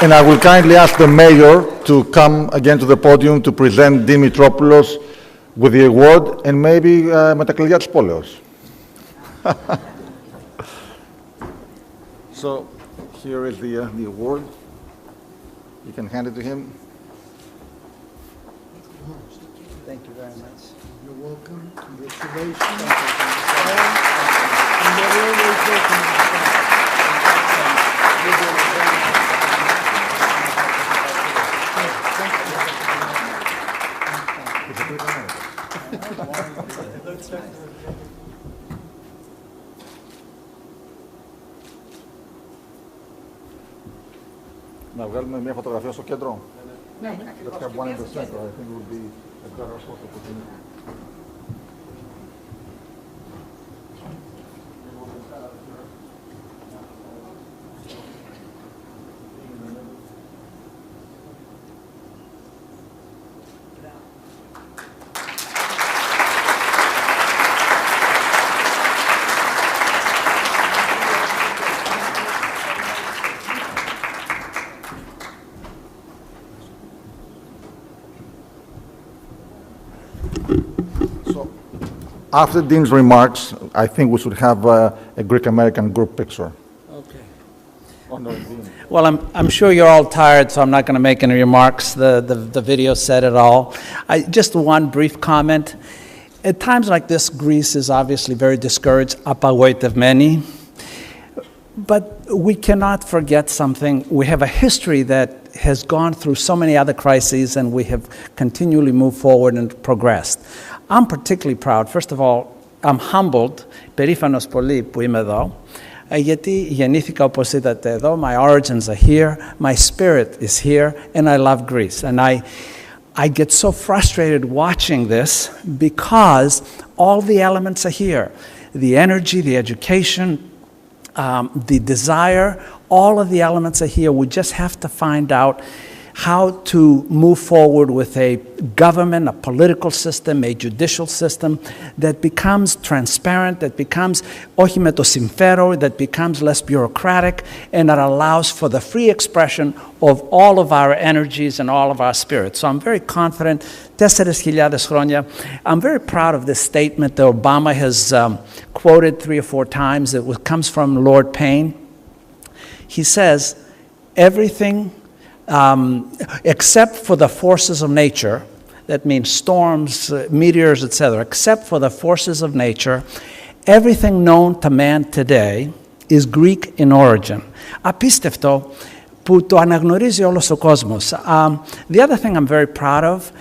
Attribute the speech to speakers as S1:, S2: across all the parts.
S1: And I will kindly ask the mayor to come again to the podium to present Dean Metropoulos with the award and maybe με τα κλειδιά της πόλεως. So here is the award. You can hand it to him.
S2: Thank you very much.
S3: You're welcome. Congratulations. And they're always welcome.
S1: Να βγάλουμε μια φωτογραφία στο κέντρο.
S3: Ναι,
S1: Let's have one in the center. I think it would be a better photo opportunity. After Dean's remarks, I think we should have a Greek-American group picture.
S2: Okay.
S1: Oh, no, Dean.
S2: Well, I'm sure you're all tired, so I'm not going to make any remarks. The video said it all. Just one brief comment. At times like this, Greece is obviously very discouraged, apagouitevmeni. But we cannot forget something. We have a history that has gone through so many other crises, and we have continually moved forward and progressed. I'm particularly proud. First of all, I'm humbled, περήφανος πολύ που είμαι εδώ, γιατί γεννήθηκα όπως είδατε εδώ. My origins are here, my spirit is here, and I love Greece. And I get so frustrated watching this because all the elements are here. The energy, the education, the desire, all of the elements are here. We just have to find out how to move forward with a government, a political system, a judicial system that becomes transparent, that becomes όχι με το συμφέρον, that becomes less bureaucratic, and that allows for the free expression of all of our energies and all of our spirits. So I'm very confident, 4,000 χρόνια. I'm very proud of this statement that Obama has quoted 3 or 4 times. It comes from Lord Payne. He says, everything except for the forces of nature, that means storms, meteors, etc., except for the forces of nature, everything known to man today is Greek in origin. Απίστευτο που το αναγνωρίζει όλος ο κόσμος. The other thing I'm very proud of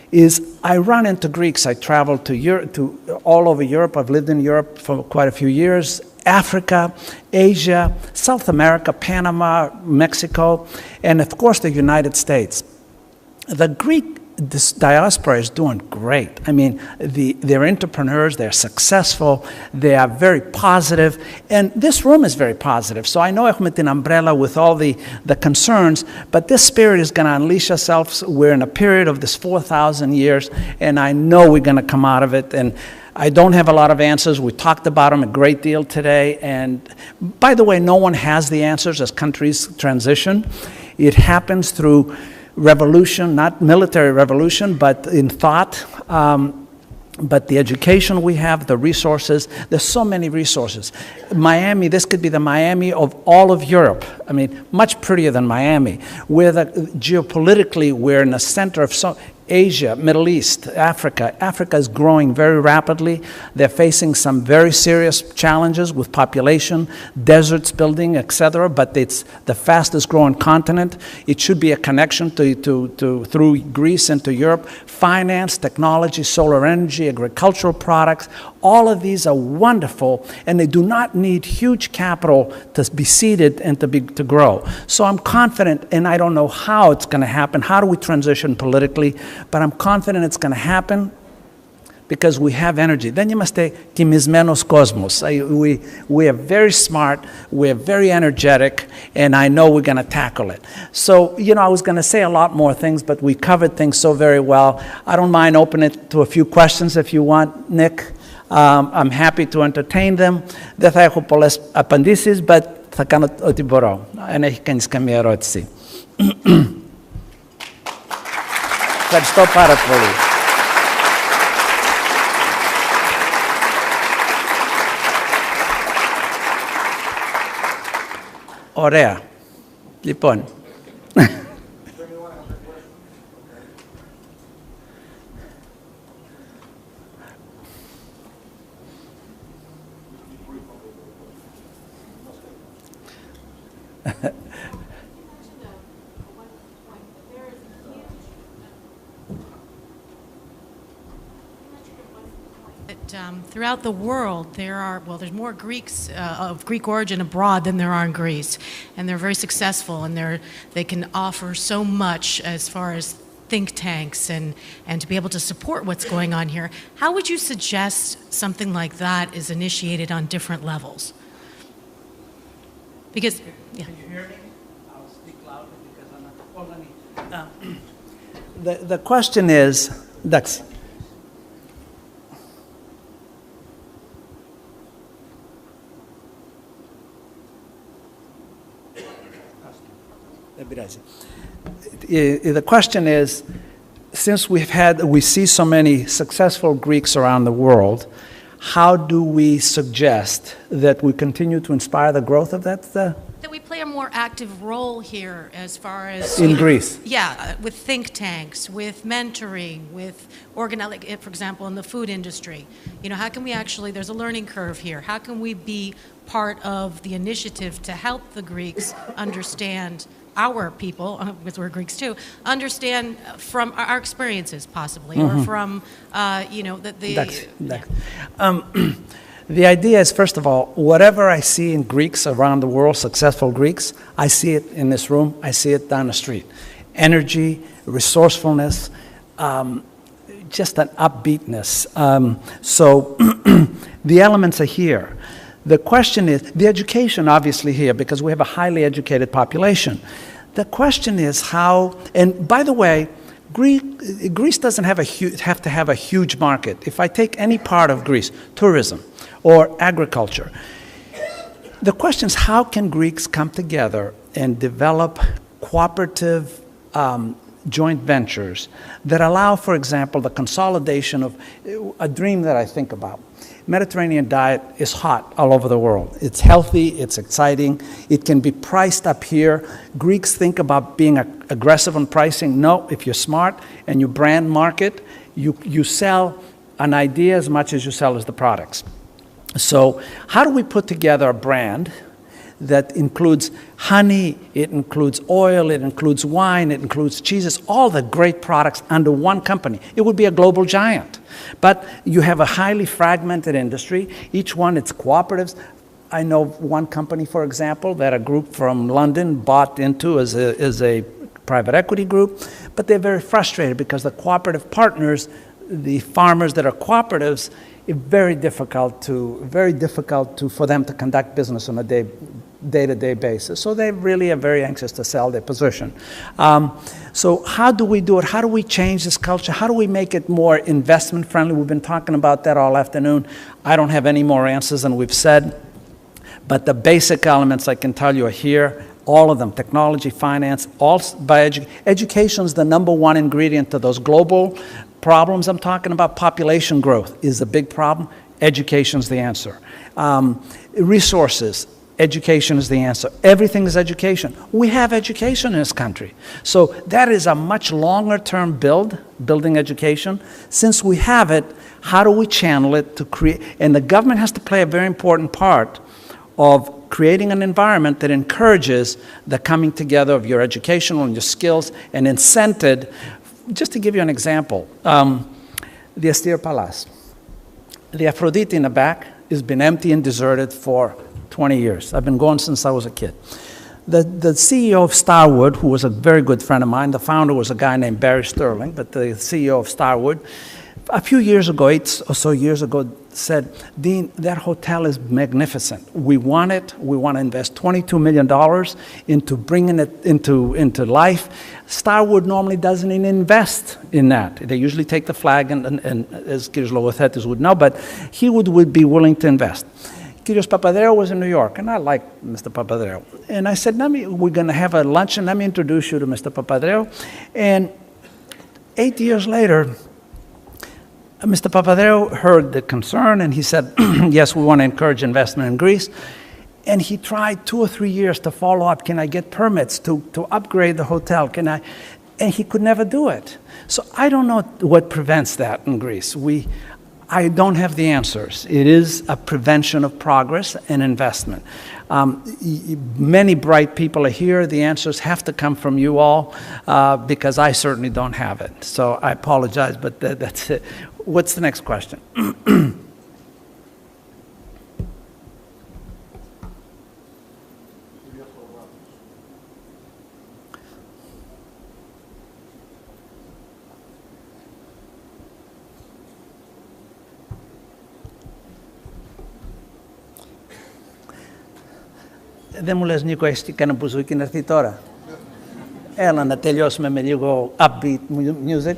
S2: is I run into Greeks. I travel to Europe, to all over Europe. I've lived in Europe for quite a few years. Africa, Asia, South America, Panama, Mexico, and of course the United States. The Greek diaspora is doing great. I mean, they're entrepreneurs, they're successful, they are very positive, and this room is very positive. So I know έχουμε την umbrella with all the concerns, but this spirit is going to unleash ourselves. We're in a period of this 4,000 years, and I know we're going to come out of it. And I don't have a lot of answers. We talked about them a great deal today. And by the way, no one has the answers as countries transition. It happens through revolution, not military revolution, but in thought. But the education we have, the resources, there's so many resources. Miami, this could be the Miami of all of Europe. I mean, much prettier than Miami. Geopolitically, we're in the center of Asia, Middle East, Africa. Africa is growing very rapidly. They're facing some very serious challenges with population, deserts building, etc. But it's the fastest growing continent. It should be a connection through Greece into Europe. Finance, technology, solar energy, agricultural products. All of these are wonderful, and they do not need huge capital to be seeded and to grow. So I'm confident, and I don't know how it's going to happen. How do we transition politically? But I'm confident it's going to happen because we have energy. Δεν είμαστε κοιμισμένος κόσμος. We are very smart, we're very energetic, and I know we're going to tackle it. So, you know, I was going to say a lot more things, but we covered things so very well. I don't mind opening it to a few questions if you want, Nick. I'm happy to entertain them. Δεν θα έχω πολλές απαντήσεις, but θα κάνω ό,τι μπορώ. Αν έχει κανείς καμία ερώτηση. Ευχαριστώ πάρα πολύ. Ωραία. Λοιπόν.
S4: Throughout the world, there's more Greeks of Greek origin abroad than there are in Greece, and they're very successful, and they can offer so much as far as think tanks and to be able to support what's going on here. How would you suggest something like that is initiated on different levels? Because, yeah.
S2: Can you hear me? I'll speak loudly because I'm not. The question is, that's. The question is, since we see so many successful Greeks around the world, how do we suggest that we continue to inspire the growth of that?
S4: That we play a more active role here as far as...
S2: In Greece?
S4: Yeah, with think tanks, with mentoring, with like, for example, in the food industry. You know, how can we actually, there's a learning curve here. How can we be part of the initiative to help the Greeks understand our people, because we're Greeks too, understand from our experiences possibly, or from, you know,
S2: the idea is, first of all, whatever I see in Greeks around the world, successful Greeks, I see it in this room, I see it down the street. Energy, resourcefulness, just an upbeatness. So the elements are here. The question is, the education obviously here, because we have a highly educated population. The question is how, and by the way, Greece doesn't have to have a huge market. If I take any part of Greece, tourism or agriculture, the question is how can Greeks come together and develop cooperative joint ventures that allow, for example, the consolidation of a dream that I think about. Mediterranean diet is hot all over the world. It's healthy, it's exciting, it can be priced up here. Greeks think about being aggressive on pricing. No, if you're smart and you brand market, you sell an idea as much as you sell as the products. So how do we put together a brand that includes honey, it includes oil, it includes wine, it includes cheeses, all the great products under one company? It would be a global giant. But you have a highly fragmented industry. Each one, it's cooperatives. I know one company, for example, that a group from London bought into as a private equity group, but they're very frustrated because the cooperative partners, the farmers that are cooperatives, it's very difficult for them to conduct business on a day-to-day basis. So they really are very anxious to sell their position. So how do we do it? How do we change this culture? How do we make it more investment-friendly? We've been talking about that all afternoon. I don't have any more answers than we've said, but the basic elements I can tell you are here. All of them, technology, finance, all by education is the number one ingredient to those global problems I'm talking about. Population growth is a big problem. Education is the answer. Resources, education is the answer. Everything is education. We have education in this country. So that is a much longer term building education. Since we have it, how do we channel it to create, and the government has to play a very important part of creating an environment that encourages the coming together of your educational and your skills and incented. Just to give you an example, the Astir Palace. The Aphrodite in the back has been empty and deserted for 20 years. I've been going since I was a kid. The CEO of Starwood, who was a very good friend of mine, the founder was a guy named Barry Sterling, but the CEO of Starwood, a few years ago, 8 or so years ago, said, Dean, that hotel is magnificent. We want it. We want to invest $22 million into bringing it into life. Starwood normally doesn't even invest in that. They usually take the flag, and as Kirzlovothetis would know, but he would be willing to invest. Kyrios Papadreou was in New York, and I liked Mr. Papadreou. And I said, we're going to have a luncheon. Let me introduce you to Mr. Papadreou. And 8 years later, Mr. Papadreou heard the concern, and he said, yes, we want to encourage investment in Greece. And he tried 2 or 3 years to follow up. Can I get permits to upgrade the hotel? And he could never do it. So I don't know what prevents that in Greece. I don't have the answers. It is a prevention of progress and investment. Many bright people are here. The answers have to come from you all because I certainly don't have it. So I apologize, but that's it. What's the next question? Δεν μου λες, Νίκο, έχεις κανένα μπουζούκι να έρθει τώρα? Έλα να τελειώσουμε με λίγο upbeat music.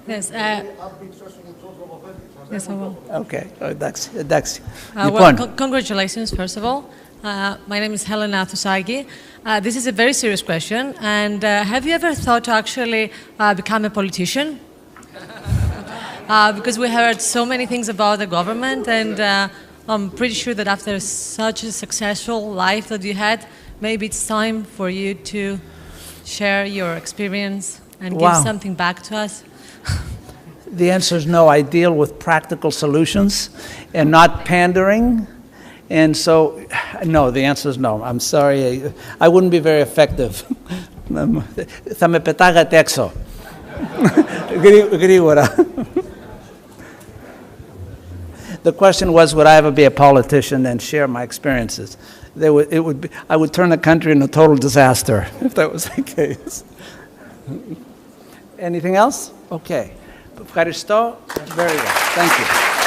S5: Yes, yes, I will.
S2: Okay, εντάξει.
S5: Well, congratulations, first of all. My name is Helena Athousagi. This is a very serious question. And have you ever thought to actually become a politician? Because we heard so many things about the government, and I'm pretty sure that after such a successful life that you had, maybe it's time for you to share your experience and give something back to us.
S2: The answer is no. I deal with practical solutions and not pandering. And so, no, the answer is no. I'm sorry. I wouldn't be very effective. Θα με πετάγατε έξω. Γρήγορα. The question was, would I ever be a politician and share my experiences? I would turn the country into a total disaster if that was the case. Anything else? Okay. Ευχαριστώ. Very well. Thank you.